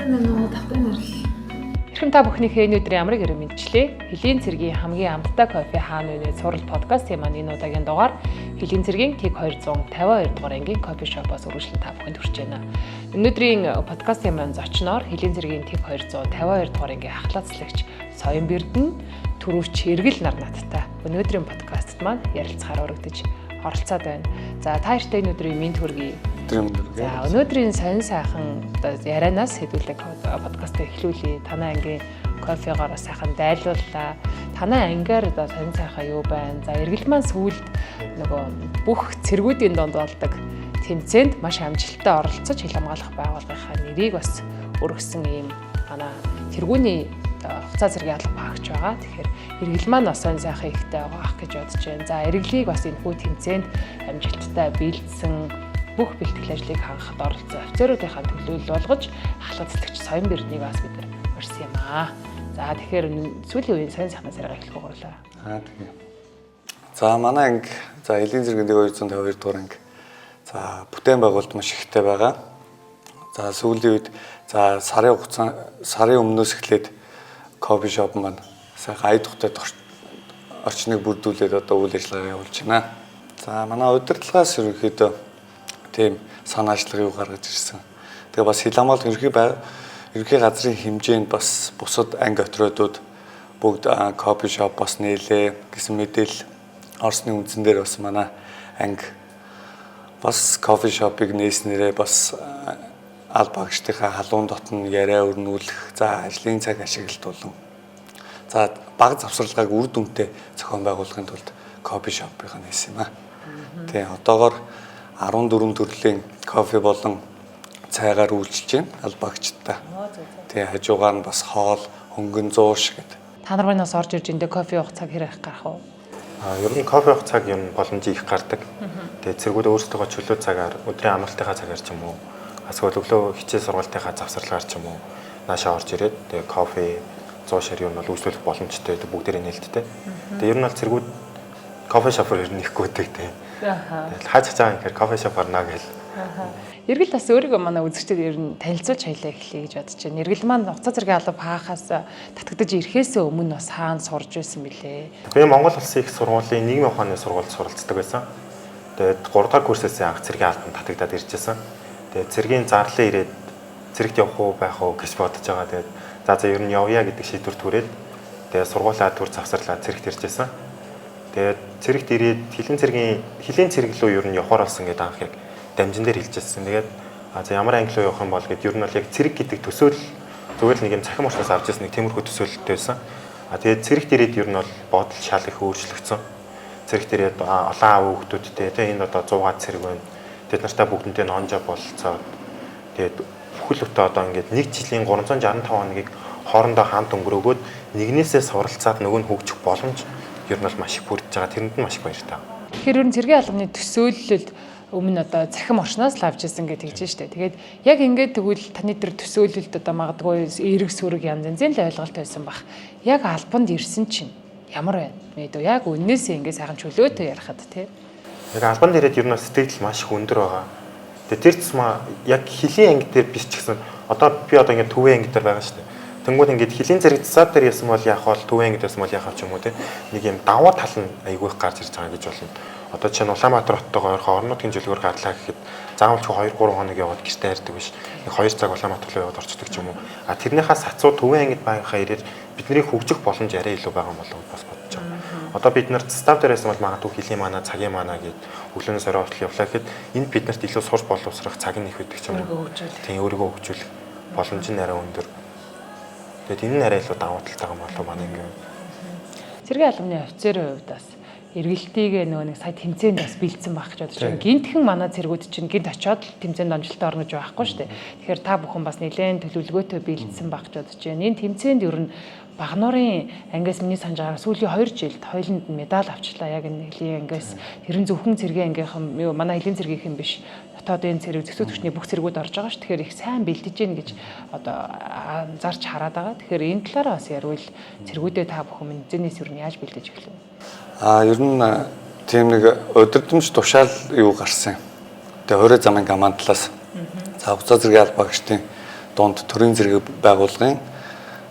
Манай давтан нэрл. Хэрхэн та бүхнийхээ энэ өдрийн амрыг өрөө мэдчлээ. Хөлийн цэргийн хамгийн амттай кофе хаана вэ сурал подкастын маань энэ удаагийн дугаар Хөлийн цэргийн TIG 252 дугаар ангийн кофе шопоос үргэлжлэн та бүхэнд хүрч байна. Өнөөдрийн подкастын маань зочноор Хөлийн цэргийн TIG 252 дугаар ангийн ахлаацлагч Соёнбердэн түрүүч эргэл нар надтай өнөөдрийн подкастт маань ярилцахаар өргөдөж оролцоод байна. За та хоёртай энэ өдрийн мэнд хүргэе. За өнөөдрийн сонин сайхан ярианаас хэдүүлэг подкастыг эхлүүлье. Танай ангийн кофегоор сайхан дайлууллаа. Танай ангиар сонин сайхан юу байна? За эргэл маань сүүлд нөгөө бүх цэргүүдийн донд болдог тэмцээнд маш амжилттай оролцож хил хамгаалах байгууллагынхаа нэрийг бас өргөсөн ийм манай тэргүүний хугацаа зэргийн алба багч байгаа. Тэгэхээр эргэл маань бас сонин сайхан ихтэй байгаа ах гэж бодож байна. За эргэлийг бас энэ хүү тэмцээнд амжилттай биелсэн бүх бэлтгэл ажлыг хангахад оролцсон офицеруудынхаа төлөөлөл болгож ахлаацлагч Соёнберднийг бас бид нар урьсан юм аа. За тэгэхээр сүүлийн үеийн сонин сайхнаас яриага эхлэх гурлаа. Тэгээ. За манай анги Хөлийн цэргийн 252 дугаар анги. За бүтээн байгуулалт маш ихтэй байгаа. За сүүлийн үед сарын өмнөөс эхлээд кофе шоп маань сайхан ая тухтай орчныг бүрдүүлээд одоо үйл ажиллагаа явуулж байна. За манай удирдлагаас ерөнхийдөө тийм санаачлага юу гаргаж ирсэн. Тэгээ бас хил хамгаалалт ерөнхий газрын хэмжээнд бас бусад анги отродууд бүгд кофе шоп бас нээлээ гэсэн мэдээлэл орсны үндсэн дээр бас манай анги бас кофе шопыг нээснээрээ бас аль багштайхаа халуун дотн яриа өрнүүлэх, за ажлын цаг ашиглалт болон за бага завсарлагыг үр дүнтэй зохион байгуулахын тулд кофе шопыг нээсэн юм аа. Тэгээ одоогоор 14 төрлийн кофе болон цайгаар үйлчилж байна аль багчтай. Тэгээ хажуугаар нь бас хоол, хөнгөн зууш гэдэг. Та нар манаас орж ирж энэ кофе уух цаг хэрэг гарах уу? Ер нь кофе уух цаг юм боломж их гардаг. Тэгээ цэргүүд өөрсдөө чөлөө цагаар өдрийн амралтынхаа цагаар ч юм уу эсвэл өглөө хичээл сургалтынхаа завсарлагаар ч юм уу наашаа орж ирээд тэгээ кофе, зуушаар юм бол үйлчлүүлэх боломжтой бүгдээрээ нээлттэй. Тэгээ ер нь бол цэргүүд кофе шопор ер нь ихгүй гэдэг. Тэгэл хаач цаан ихээр кофе шоп орно гэл. Эргэл бас өөрийгөө манай үзэгчдэд ер нь танилцуулж хаялаа эхлэе гэж бодож байна. Эргэл маань хугацаа зэргийн алба хаахаас татагдаж ирэхээс өмнө бас хаана сурж байсан бilé. Би Монгол Улсын их сургуулийн нийгмийн ухааны сургуульд суралцдаг байсан. Тэгээд 3 дахь курсээс анх цэргийн албанд татагдаад иржсэн. Тэгээд цэргийн зарлан ирээд цэрэгт явах уу байх уу гэж бодож байгаа. Тэгээд за ер нь явъя гэдэг шийдвэр түрээд тэгээд сургуулаа төр завсарлаа цэрэгт иржсэн. Тэгээд цэрэгт ирээд Хөлийн цэрэг рүү ер нь явахаар болсон гэдэг анх яг дамжин дээр хэлжсэн. Тэгээд ямар анги руу явах юм бол гэд ер нь бол яг цэрэг гэдэг төсөөл зүгээр л нэг юм цахим уушнаас авч ирсэн нэг тиймэрхүү төсөөлөлтэй байсан. Тэгээд цэрэгт ирээд ер нь бол бодол шал их өөрчлөгдсөн. Цэрэгт ирээд олон аав хүүхдүүдтэй энэ одоо 100-аад цэрэг байна. Тэд нартай бүгднтэй нонжоо бололцоод тэгээд бүхэл бүтэн одоо ингээд нэг жилийн 365 хоногийг хоорондоо хамт өнгөрөөгөөд нэгнээсээ суралцаад нөгөө нь хөгжих боломж ер нь бол маш их бүрдэж байгаа. Тэрэнд нь маш их баяртай. Тэгэхээр ер нь цэргийн албаны төсөөлөлд өмнө одоо цахим орчноос л авч ирсэн гэж хэлж штэ. Тэгээд яг ингээд тэгвэл таны тэр төсөөлөлд одоо магадгүй эрг сүрэг янз янзын л ойлголт байсан бах. Яг албанд ирсэн чинь ямар байна? Мэдөө яг үннээсээ ингээд сайхан чөлөөтэй ярихад тий. Яг албанд ирээд ер нь сэтгэл маш их өндөр байгаа. Тэгээд тэр тусмаа яг Хөлийн анги дээр биш ч гэсэн одоо би одоо ингээд төвийн анги дээр байгаа штэ. Тэнгүүд ингээд Хөлийн цэрэг засаад дээр ясан бол яах вэ? Төвийн ангид ясан бол яах вэ ч юм уу те. Нэг юм даваа тал нь айгүй их гарч ирж байгаа гэж болно. Одоо чинь Улаанбаатар хоттойгоо ойрхон орон нутгийн жилгээр гарлаа гэхэд заавал ч 2-3 хоног яваад гэртээ хайрдаг биш. Нэг 2 цаг Улаанбаатар руу яваад орчдөг ч юм уу. Тэрнийхээ сацуу төвийн ангид байхаа ирээд бидний хөгжих боломж арай илүү байгаа юм болов уу бас бодож байгаа. Одоо бид нар став дээр ясан бол магадгүй Хөлийн манаа, цагийн манаа гэд өглөөний орой хүртэл явлаа гэхэд энд бид нарт илүү сурч боловсрох цаг нь их байдаг ч юм уу. Тийм өөрийгөө хөгжүүлэх боломж нь арай өндөр. Тэгээд энэ нь арай илүү давуу талтай юм болов манай ингэ. Цэргийн албаны офицерын хувьд бас эргэлтийг нөгөө нэг сая тэмцээнд бас бэлдсэн байх гэж бодож байна. Гинтхэн манай цэргүүд чинь гинт очиод тэмцээнд амжилттай орно гэж байхгүй шүү дээ. Тэгэхээр та бүхэн бас нэлээд төлөвлөгөөтэй бэлдсэн байх гэж бодож байна. Энэ тэмцээнд ер нь Багнуурын ангиас миний санаж байгаа сүүлийн 2 жилд хоёуланд медаль авчлаа. Яг энэ Хөлийн ангиас тэрэн зөвхөн цэргийн ангийнхан манай Хөлийн цэргийнхэн биш. Дотоодын цэрэг зөксөд хүчний бүх цэргүүд орж байгаа шүү. Тэгэхээр их сайн бэлдэж гин гэж одоо анзаарч хараад байгаа. Тэгэхээр энэ талаараа бас ярил цэргүүдээ та бүхэн зэнээс ер нь яаж бэлдэж эхлэв? Ер нь тийм нэг удирдамж тушаал юу гарсан. Тэгээ 20 замын команд талаас за хугацаа зэргийн албаагчдын дунд төрийн зэрэг байгууллагын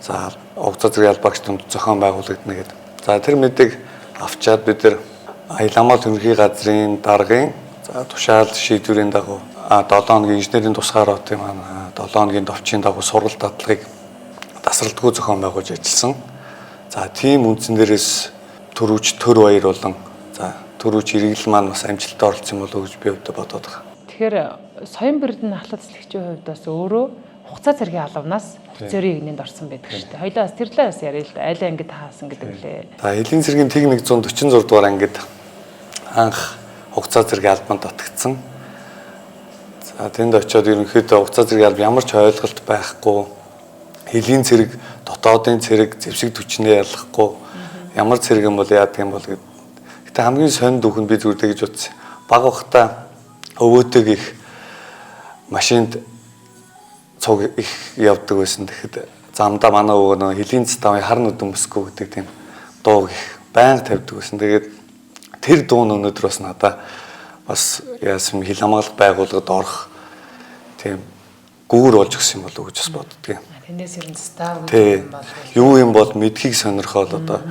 за угзаа зэрэг албаагч дунд зохион байгуулагдана гэдэг. За тэр мэдээг авчаад бид нар Аялал хамгаалалт ерөнхий газрын даргын за тушаал шийдвэрийн дагуу 7 хоногийн инженерийн тусгаар хотын маань 7 хоногийн товчийн дагуу сургалт дадлагыг тасралтгүй зохион байгуулж ажилласан. За тийм үндсэн дээрээс төрүүч төр баяр болон за төрүүч иргэл маань бас амжилттай оролцсон болов уу гэж би өвдө бодоод байгаа. Тэгэхээр соён бэрдэн ахлах цэцлэгчийн хувьд бас өөрөө хугацаа цэргийн албанаас офицерийн игнэнд орсон байдаг шүү дээ. Хоёлаа бас тэр талаа бас яриа л да. Айл ангид хаасан гэдэг лээ. За Элийн цэргийн тэг 146 дугаар ангид анх хугацаа цэргийн албанд татагдсан. За тэнд очиод ерөнхийдөө хугацаа цэргийн алба ямар ч ойлголт байхгүй. Элийн цэрэг, дотоодын цэрэг, зэвсэг түвшнээ ялгахгүй. Ямар цэрэг юм бол яадаг юм бол гэдэг. Гэтэ хамгийн сонир дүүхэн би зүгээр тэгж бодсон. Баг ухта өвөөтэйг их машинд цуг их явдаг байсан. Тэгэхэд замдаа манай өвөө нөө Элийн цэставын хар нүдэн мөсгөө гэдэг тийм дуу их байнга тавьдаг байсан. Тэгээд тэр дуу нь өнөөдөр бас надаа бас яасан хил хамгаалах байгууллагад орох тийм гүүр болж өгсөн болов уу гэж бас боддгийн. Тэндээс ер нь став юу юм бол мэдхийг сонирхоод одоо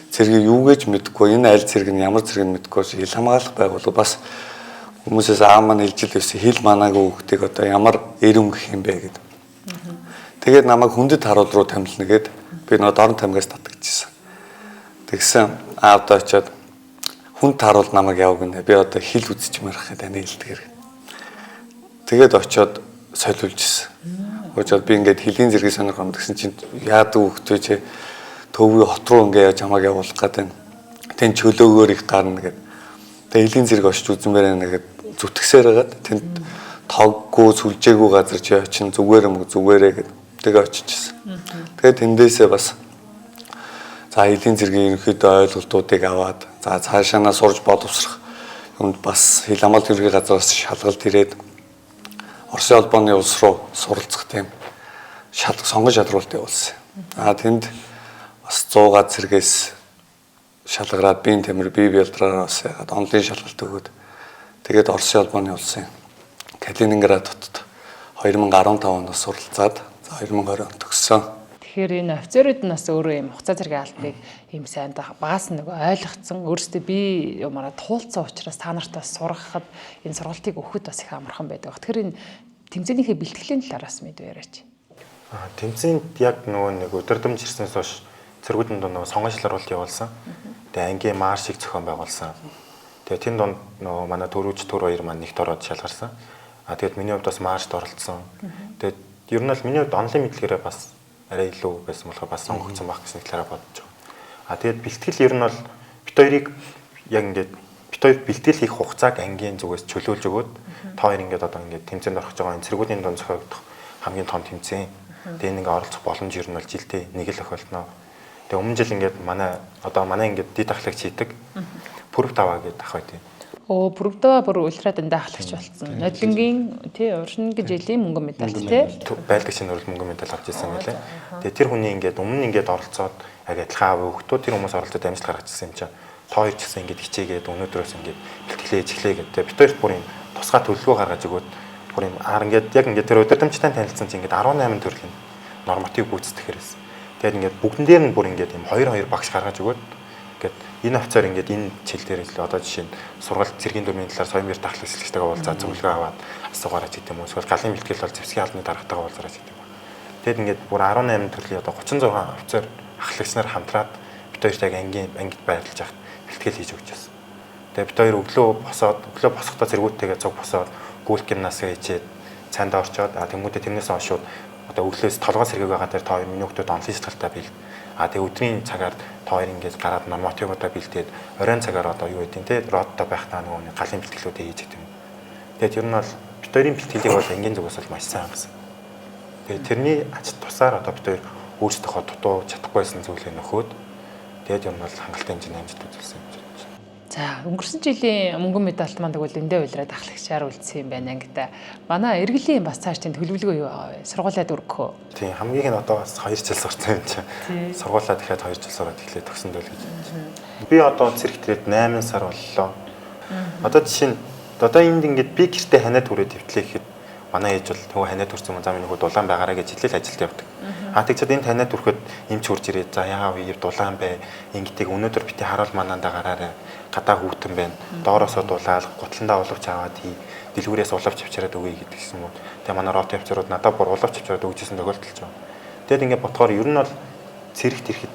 цэргийг юу гэж мэдгүй энэ аль цэрэг нь ямар цэрэг нь мэдгүй хил хамгаалах байгууллага бас хүмүүсээс маань хэлжил байсан хил манаагүй хүүхдийг одоо ямар эрэм гэх юм бэ гэдэг. Тэгээд намайг хүндэт харуул руу тамилна гэд би нөө дорн тамгаас татагдчихсан. Тэгсэн аавдаа очиод хүнд харуул намайг яваг нэ би одоо хил үзчихмээр хахад ани хэлдгэр. Тэгээд очиод солиулж ирсэн. Очиод би ингээд хилийн зэргийг сонирхом гэсэн чинь яадаг хүүхдээ чи төвийн хот руу ингээд яаж хамааг явуулах гэдэг. Тэн чөлөөгөөр их гарна гэдэг. Тэгээ хилийн зэрэг очиж үзмээр байна гэдэг зүтгэсээр хагаад тэнд тоггүй сүлжээгүй газар чи очин зүгээрээ гэдэг. Тэгээ очижсэн. Тэгээ тэндээсээ бас за хилийн зэргийн ерөнхийдөө ойлголтуудыг аваад за цаашаанаа сурж боловсрох юмд бас хил хамгаалалт ерөнхий газраас шалгалт ирээд Оросын холбооны улс руу суралцах тийм сонгон шалруулалт явуулсан. Тэнд бас 100 цэргээс шалгараад биеийн тамир бие бэлтраараас ягаад онлын шалгалт өгөөд тэгээд Оросын холбооны улсын Калининград хотод 2015 оноос суралцаад 2020 онд төгссөн. Тэгэхээр энэ офицерууд нь бас өөрөө юм хугацаа цэргийн албыг ийм сайн багаас нэг ойлгоцсон өөрсдөө би юмараа туулцсан учраас та нартаа сургахад энэ сургалтыг өгөхөд бас их амархан байдаг. Тэгэхээр энэ тэмцээнийхээ бэлтгэлийн талаараас мэд яриач. Тэмцээнд яг нөгөө нэг өдөрдөмж ирснээс хойш цэргүүдэн донд нөгөө сонгон шалруулалт явуулсан. Тэгээ ангийн маршийг зохион байгуулсан. Тэгээ тэн донд нөгөө манай төрүүч төр баяр маань нэгт ороод шалгарсан. Тэгээд миний хувьд бас маршд оролцсон. Тэгээд ер нь л миний хувьд онлын мэдлэгээрээ бас арай илүү байсан болохоор бас сонгогдсон байх гэсэн талаараа бодож байгаа. Тэгээд бэлтгэл ер нь бол бит хоёрыг яг ингээд бит хоёр бэлтгэл хийх хугацааг ангийн зүгээс чөлөөлж өгөөд та хоёр ингээд одоо ингээд тэмцээнд орох гэж байгаа энэ цэргүүдийн дунд зохиогдох хамгийн том тэмцээн. Тэгээд нэг оролцох боломж ер нь бол жилдээ нэг л охиолтноо. Тэгээд өмнө жил ингээд манай ингээд дид ахлагч хийдэг пүрв таваа гэдэг ах байт. Бүрвдөө бүр ультрад эндээ ахлагч болсон. Нодлонгийн тий уршин гэж элийн мөнгөн медаль тий. Байлдаг шинэ урал мөнгөн медаль авч ирсэн байлээ. Тэгээ тэр хүний ингээд өмнө ингээд оролцоод яг адилхан аав өвгтөө тэр хүмүүс оролцоод амжилт гаргачихсан юм чинь. Та хоёр ч гэсэн ингээд хичээгээд өнөөдрөөс ингээд бэлтгэлээ ижиглээ гэдэг. Бид хоёрт бүр юм тусгай төлөвлөгөө гаргаж өгөөд бүр юм ингээд яг ингээд тэр удирдамжтай танилцсан чинь ингээд 18 төрлийн норматив гүйцэтгэх хэрэгсэн. Тэгээд ингээд бүгдэн дээр нь бүр ингээд юм 2 багш гаргаж өгөөд ингээд энэ офицер ингээд энэ чил дээр л одоо жишээ нь сургалт цэргийн дүрмийн талаар соён бэр тахлах хэлцтэйгээ уулзаад зөвлөгөө аваад асуугаараа ч гэдэм үү. Эсвэл галын бэлтгэл бол зэвсгийн албаны даргатайгаа уулзаараа ч гэдэм үү. Тэгэд ингээд бүр 18 төрлийн одоо 36 офицер ахлагч нар хамтраад бид хоёрт яг ангид байрлаж яхад бэлтгэл хийж өгч байсан. Тэгээд бид хоёр өглөө босохдоо цэргүүдтэйгээ цуг босоод гүйл гимнастик хийчихэд цаандаа орчоод тэмүүдэд тэрнээс хойш одоо өглөөс толгой сэргээг байгаа дээр та хоёр миний хүүхдүүд онлайн шалгалтаа бий. Тэгээ өдрийн цагаар та хоёр ингэж гараад нормативуудаа бэлдээд оройн цагаар одоо юу гэдэг те роттой байхдаа нөгөө галын бэлтгэлүүдээ хийж гэдэг юм. Тэгээд ер нь бол бид хоёрын бэлтгэлийг бол ангийн зүгээс бол маш сайн хангасан. Тэгээд тэрний ач тусаар одоо бид хоёр өөрсдөө дутуу чадахгүйсэн зүйлээ нөхөөд тэгээд ер нь бол хангалттай хэмжээний амжилт үзүүлсэн юм. За өнгөрсөн жилийн мөнгөн медальт маань тэгвэл эндээ уйлраад ахлагчаар үлдсэн юм байна ангита. Манай эргэлийн бас цааш тийм төлөвлөгөө юу байгаа вэ? Сургуулиад өргөхөө. Тийм хамгийн нь одоо бас 2 жил сурсан юм чинь. Сургуулаа дахиад 2 жил сураад эхлэе төгсөндөө л гэж байна. Би одоо цэрэгтрээд 8 сар боллоо. Одоо жишээ нь одоо энд ингээд би гэртээ ханаад түрээ твтлээ гэхэд манай ээж бол нөгөө ханиад төрсөн зам нөгөө дулаан байгаараа гэж хэлэл ажилд явдаг. Тэгчээд энэ таниад төрөхөд эмч хурж ирээд за яав дулаан бай. Ингэдэг өнөөдөр бити харуул манаандаа гараарай. Гадаа хүүтэн байна. Доороосоо дулаал, гутландаа уловч аваад хий. Дэлгүүрээс уловч авчираад өгье гэдэг юм уу. Тэгээ манай рот явцрууд надад бүр уловч авчираад өгчээсэн тохиолдолч байна. Тэгэд ингээд бодохоор ер нь бол цэрэгт ирэхэд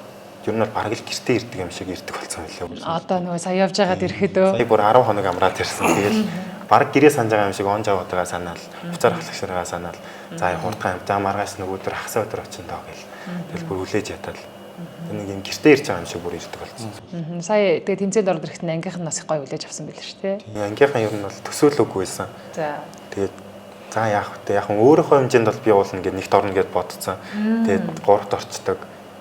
ер нь бол бараг л гэртээ ирдэг юм шиг ирдэг болсон байлаа. Одоо нөгөө сая явж байгаад ирэхэд өө. Сая бүр 10 хоног амраад ирсэн. Тэгэл бараг гэрээ санаж байгаа юм шиг онж аваадгаа санаал, буцаар ахлагчраа санаал. За хурдхан амжаа маргаас нөгөөдөр хасаа өдөр очиндоо гэл. Тэгэл бүр хүлээж ятал. Нэг юм гэртээ ирж байгаа юм шиг бүр ирдэг болсон. Сая тэгээ тэмцээнд ороод ирэхэд ангийнх нь нас их гоё хүлээж авсан байл шүү дээ. Ангийнхан ер нь бол төсөөлөөгүй байсан. За. Тэгээд за яах вэ? Яг нь өөрийнхөө хэмжээнд бол би уулна гэд нэгт орно гэд бодцсон. Тэгээд 3-т орчдөг.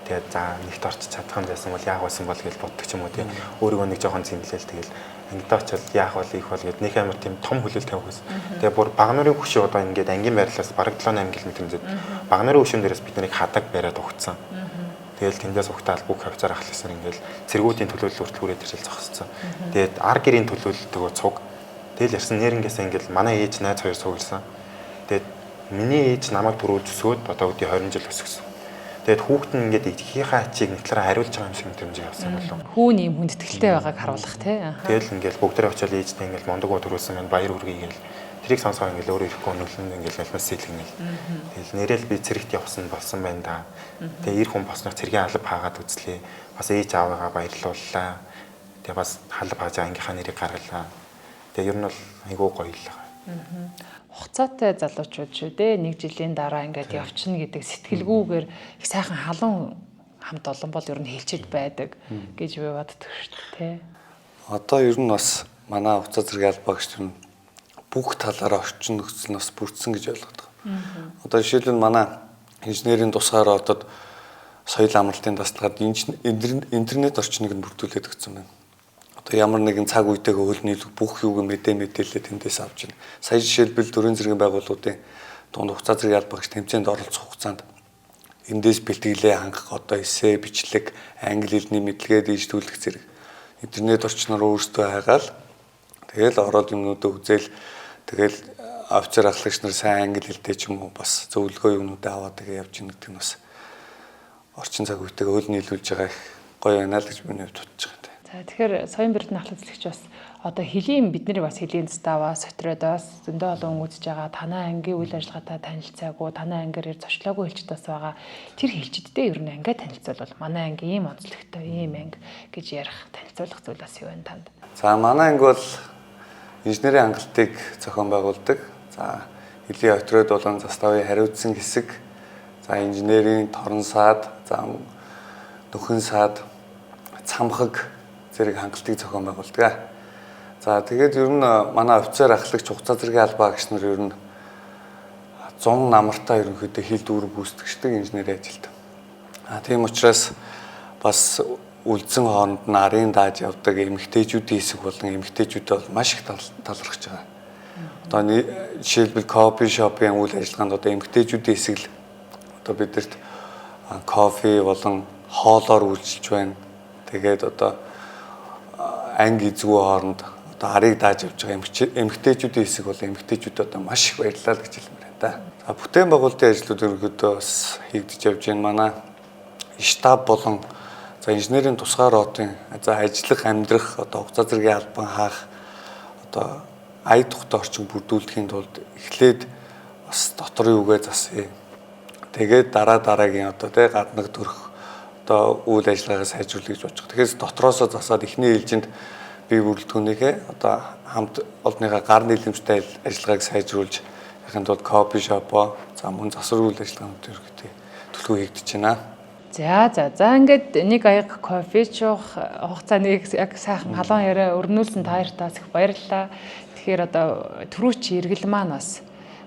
Тэгээд за нэгт орчих чадах юм байсан бол яах байсан бол гэж боддог ч юм уу тийм. Өөрийгөө нэг жоохон зэмлээл тэгэл ангидаа очил яах бол их бол гэд нэг амар тийм том хүлээл тавих байсан. Тэгээд бүр баг нарын хөшөө одоо ингээд ангийн байрлалаас бараг 7-8 км тэмцээд баг нарын хөшөөн дээрээс бид нарыг хадаг бариад угтсан. Тэгэл тэндээс угтаал бүх хавцаар ахлаасаар ингээд цэргүүдийн төлөөлөл хүртэл хүрээд ирэл зогссон. Тэгээд ар гэрийн төлөөлөл төгөө цуг. Тэгэл ярьсан нэрнгээсээ ингээд манай ээж найз хоёр суугилсан. Тэгээд миний ээж намайг төрүүлж өсгөөд одоо өдөө 20 жил өсгсөн. Тэгээд хүүхэд нь ингээд ихийнхээ ачийг нэтлэрээ хариулж байгаа юм шиг тэмцэж явсан болов. Хүүн юм хүндэтгэлтэй байгааг харуулах тий. Тэгэл ингээд бүгдээ очиод ээжтэй ингээд мондогоо төрүүлсэн байна баяр үргээ гээл. Тэрийг сонсоо ингээд өөрөө ирэхгүй нүлэн ингээд альмас сэлгэнэл. Тэгэл нэрэл би цэрэгт явсан болсон байна да. Тэгээ ир хүн босноор цэргийн алба хаагаад үзлээ. Бас ээж аавыгаа баярлууллаа. Тэгээ бас халба хааж ангийнхаа нэрийг гаргалаа. Тэгээ ер нь бол айгүй гоё л байгаа. Хугацаатай залуучууд шүү дээ. 1 жилийн дараа ингээд явчихна гэдэг сэтгэлгүйгээр их сайхан халуун хамт олон бол ер нь хэлчихэд байдаг гэж би боддог шүү дээ. Одоо ер нь бас манай хугацаа зэрэг албаагч нь бүх талаараа орчин нөхцөл нь бас бүрдсэн гэж ойлгодог. Одоо жишээлбэл манай инженерийн тусгаараа одоо соёл амралтын дасгалд интернет орчныг нь бүрдүүлээд өгсөн байна. Одоо ямар нэгэн цаг үетэйгээ хөл нийлэх бүх юуг мэдээлэлээ тэндээс авч байна. Сая жишээлбэл төрийн зэргийн байгууллагуудын дунд хугацаа зэргийн албаагч тэмцээнд оролцох хугацаанд эндээс бэлтгэлээ хангах одоо эссе бичлэг, англи хэлний мэдлэгээ дийжлүүлэх зэрэг интернет орчноор өөрсдөө хайгаал тэгэл ороод юмнуудаа үзэл тэгэл офицер ахлагч нар сайн англи хэлтэй ч юм уу бас зөвлөгөө юмнуудаа аваад тэгээ явж ийн гэдэг нь бас орчин цаг үетэйгээ хөл нийлүүлж байгаа их гоё байна л гэж миний хувьд бодож байгаа. Тэгэхээр соён бэрдэн ахлах эзлэгч бас одоо хэлийн бид нарыг бас хэлийн ставаа сотроод бас зөндөө олон үзэж байгаа танай ангийн үйл ажиллагаатай танилцаагүй танай ангиар зочлоогүй хэлчд бас байгаа. Тэр хэлчдтэй ер нь ангиа танилцуулбал манай анги ийм онцлогтой ийм анги гэж ярих танилцуулах зүйл бас юу вэ танд? За манай анги бол инженерийн хангалтыг зохион байгуулдаг. За хэлийн отроод болон заставын хариуцсан хэсэг. За инженерийн торон саад, за нөхөн саад, цамхаг зэрэг хангалтыг зохион байгуулдаг. За тэгээд ер нь манай офицер ахлагч хугацаа зэргийн албаагч нар ер нь 100 намартаа ерөнхийдөө хил дүүрэг гүйцэтгэждэг инженерийн ажилд. Тийм учраас бас үлдсэн хооронд нь арын дааж явдаг эмэгтэйчүүдийн хэсэг болон эмэгтэйчүүдээ бол маш их талархаж байгаа. Одоо жишээлбэл кофе шопын үйл ажиллагаанд одоо эмэгтэйчүүдийн хэсэг л одоо бидэрт кофе болон хоолоор үйлчилж байна. Тэгээд одоо анги эзгүй хооронд одоо арыг дааж явж байгаа эмэгтэйчүүдийн хэсэг бол эмэгтэйчүүдэд одоо маш их баярлалаа гэж хэлмээр байна да. За бүтээн байгуулалтын ажлууд ерөнхийдөө бас хийгдэж явж байна. Манай штаб болон за инженерийн тусгай ротын за ажиллах, амьдрах, одоо хугацаа зэргийн албан хаах одоо ая тухтай орчин бүрдүүлэхийн тулд эхлээд бас дотор юугээ засъя. Тэгээд дараагийн одоо тэ гаднаг төрөх одоо үйл ажиллагаагаа сайжруулах гэж бодож байгаа. Тэгэхээр дотроосоо засаад эхний ээлжинд бие бүрэлдэхүүнийхээ одоо хамт олонныхаа гар нийлэмжтэй ажиллагааг сайжруулж яхин тулд кофе шопоо за мөн засвар үйл ажиллагаанууд ерөнхийдөө төлөв хийгдэж байна. За ингээд нэг аяг кофе чуух хугацааныг яг сайхан халуун яриа өрнүүлсэн таартаас их баярлалаа. Тэгэхээр одоо түрүүч иргэл маань бас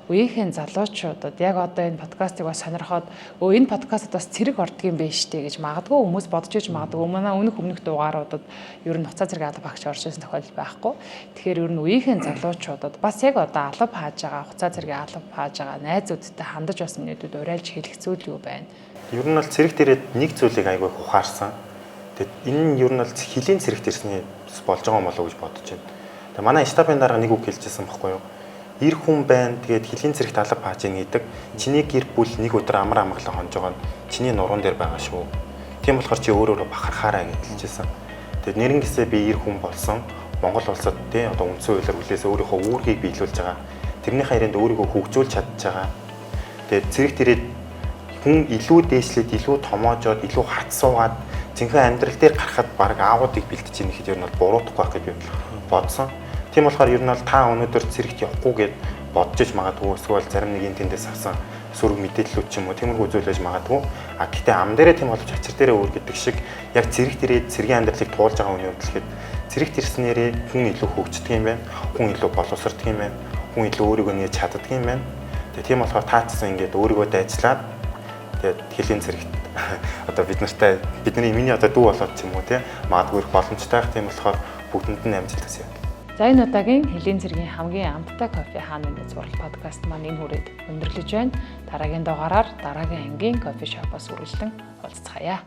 үеийнхэн залуучуудад яг одоо энэ подкастыг бас сонирхоод энэ подкастад бас цэрэг ордгийн байж штэ гэж магадгүй хүмүүс бодож иж магадгүй манай өмнөх дугааруудад ер нь хуцаа зэрэг алба багч орж ирсэн тохиолдол байхгүй. Тэгэхээр ер нь үеийнхэн залуучуудад бас яг одоо алба хааж байгаа хуцаа зэрэг алба хааж байгаа найзуудтай хандаж бас минийдүүд уриалж хэлэх зүйл юу байна? Ер нь бол цэрэгт ирээд нэг зүйлийг айгүй ухаарсан. Тэгэд энэ нь ер нь бол хэлийн цэрэгт ирсний болж байгаа юм болов уу гэж бодож байна. Тэгээ манай штабын дараа нэг үг хэлчихсэн байхгүй юу? ир хүн байна. Тэгээд хөлийн цэрэгт алба хааж ийн гэдэг. Чиний гэр бүл нэг өдөр амар амгалан хонж байгаа нь чиний нуруунд дээр байгаа шүү. Тийм болохоор чи өөрөө бахархаараа гэж хэлжсэн. Тэгээд нэрнгээсээ би ир хүн болсон. Монгол улсад тий одоо үндсэн хуулиар хүлээсээ өөрийнхөө үүргийг биелүүлж байгаа. Тэрний хаянд өөрийгөө хөгжүүлж чадж байгаа. Тэгээд цэрэгт ирээд хүн илүү дээшлээд, илүү томоожоод, илүү хат суугаад зинхэнэ амьдрал дээр гарахад баг аавуудыг бэлтэж ийн гэхэд ер нь бол буруудахгүй байх гэж би бодсон. Тийм болохоор ер нь бол та өнөөдөр цэрэгт явахгүй гэд бодож иж магадгүй эсвэл зарим нэг тэндээс авсан сүрэг мэдээллүүд ч юм уу тиймэрхүү зүйл байж магадгүй. А гэхдээ ам дээрээ тийм боловч ачир дээрээ өөр гэдэг шиг яг цэрэгт ирээд цэргийн амьдралыг туулж байгаа хүний хувьд л хэд цэрэгт ирснээрээ хүн илүү хөгждөг юм байна. Хүн илүү боловсрдог юм байна. Хүн илүү өөрийгөө нээж чаддаг юм байна. Тэгээ тийм болохоор таацсан ингээд өөрийгөө дайжлаад тэгээд хөлийн цэрэгт одоо бид нартай бидний миний одоо дүү болоод ч юм уу тий магадгүй их боломжтой байх. Тийм болохоор бүгдэнд нь амжилт хүсье. За энэ удаагийн хөлийн цэргийн хамгийн амттай кофе хаана нэ зураг подкаст маань энэ хүрээд өндөрлөж байна. Дараагийн дугаараар дараагийн ангийн кофе шопоос үргэлжлэн уулзцаая.